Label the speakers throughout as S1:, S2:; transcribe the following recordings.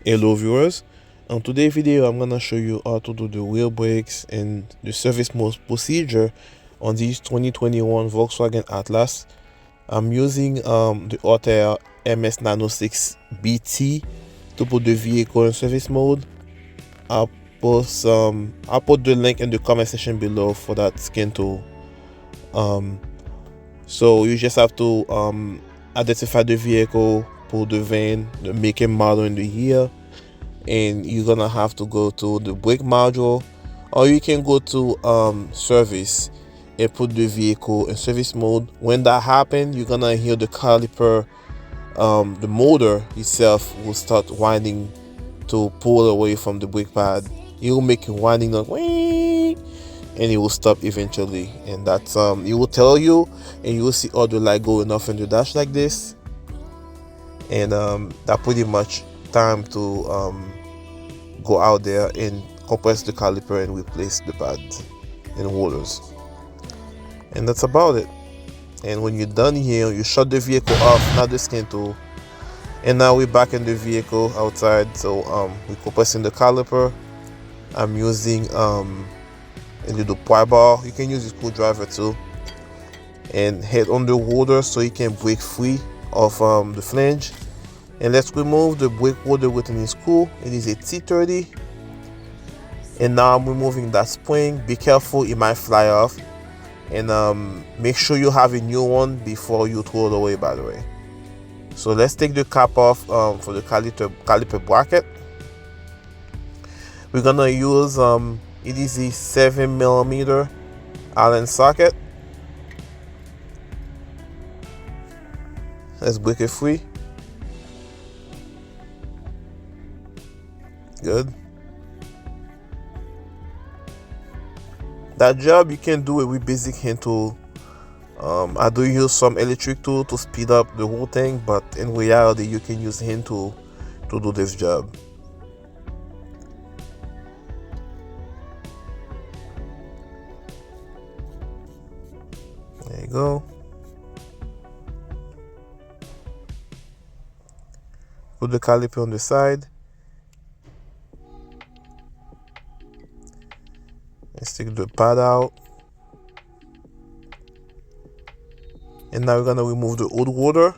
S1: Hello viewers, on today's video I'm gonna show you how to do the wheel brakes and the service mode procedure on this 2021 Volkswagen Atlas. I'm using the Altair MS Nano 6 BT to put the vehicle in service mode. I'll put the link in the comment section below for that skin tool. So you just have to identify the vehicle, pull the VIN, the make and model in the year, and you're gonna have to go to the brake module, or you can go to service and put the vehicle in service mode. When that happens, you're gonna hear the caliper, the motor itself will start whining to pull away from the brake pad. It will make a whining noise, and it will stop eventually, and that's it will tell you, and you will see all the light going off in the dash like this, and that pretty much time to go out there and compress the caliper and replace the pads and rollers, and that's about it. And when you're done here, you shut the vehicle off, not the skin tool, and now we're back in the vehicle outside. So we're compressing the caliper. I'm using a little pry bar. You can use a screwdriver too, and hit on the roller so you can break free of the flange. And let's remove the brake roller within the screw. It is a T30. And now I'm removing that spring. Be careful, it might fly off. And make sure you have a new one before you throw it away, by the way. So let's take the cap off for the caliper bracket. We're gonna use it is a 7mm Allen socket. Let's break it free. Good. That job you can do it with basic hand tool. I do use some electric tool to speed up the whole thing, but in reality you can use hand tool to do this job. There you go. Put the caliper on the side. Let's take the pad out. And now we're gonna remove the old roller.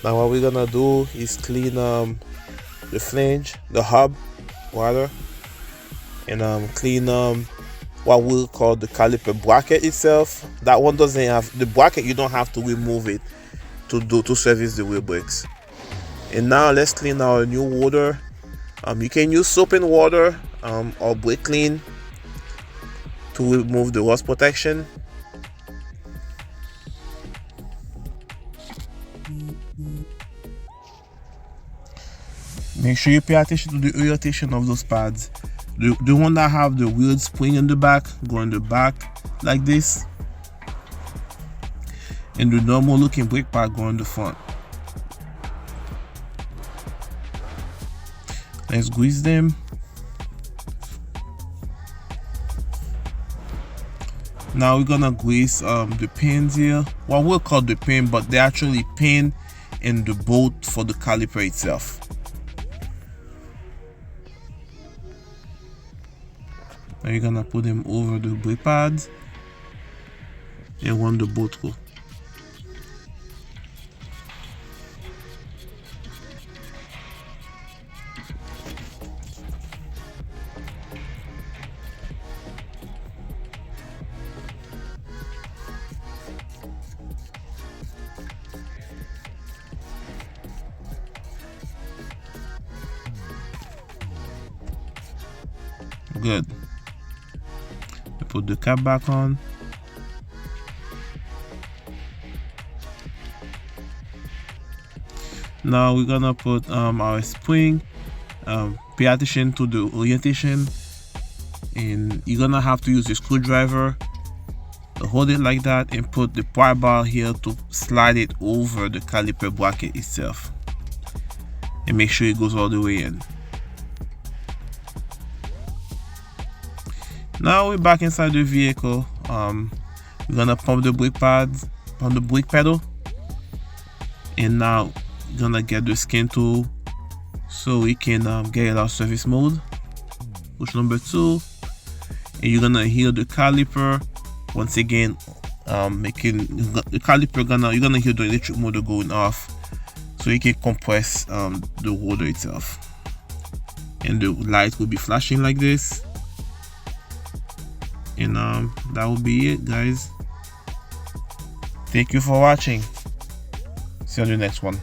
S1: Now what we're gonna do is clean the flange, the hub, rather, and clean what we'll call the caliper bracket itself. That one doesn't have the bracket. You don't have to remove it to service the wheel brakes. And now let's clean our new water. You can use soap and water or brake clean to remove the rust protection. Make sure you pay attention to the orientation of those pads. The one that have the wheel spring in the back, go in the back like this, and the normal looking brake pad go in the front. Let's grease them. Now we're gonna grease the pins here. What we'll call the pin, but they're actually pin in the bolt for the caliper itself. Now you're gonna put them over the brake pads and run the bolt through. Good. Put the cap back on. Now we're gonna put our spring. Pay attention to the orientation, and you're gonna have to use a screwdriver to hold it like that and put the pry bar here to slide it over the caliper bracket itself, and make sure it goes all the way in. Now we're back inside the vehicle. We're gonna pump the brake pads, pump the brake pedal. And now you're gonna get the scan tool so we can get it out service mode. Push number 2, and you're gonna hear the caliper once again, making the caliper you're gonna hear the electric motor going off, so you can compress the rotor itself, and the light will be flashing like this. And that will be it, guys. Thank you for watching. See you on the next one.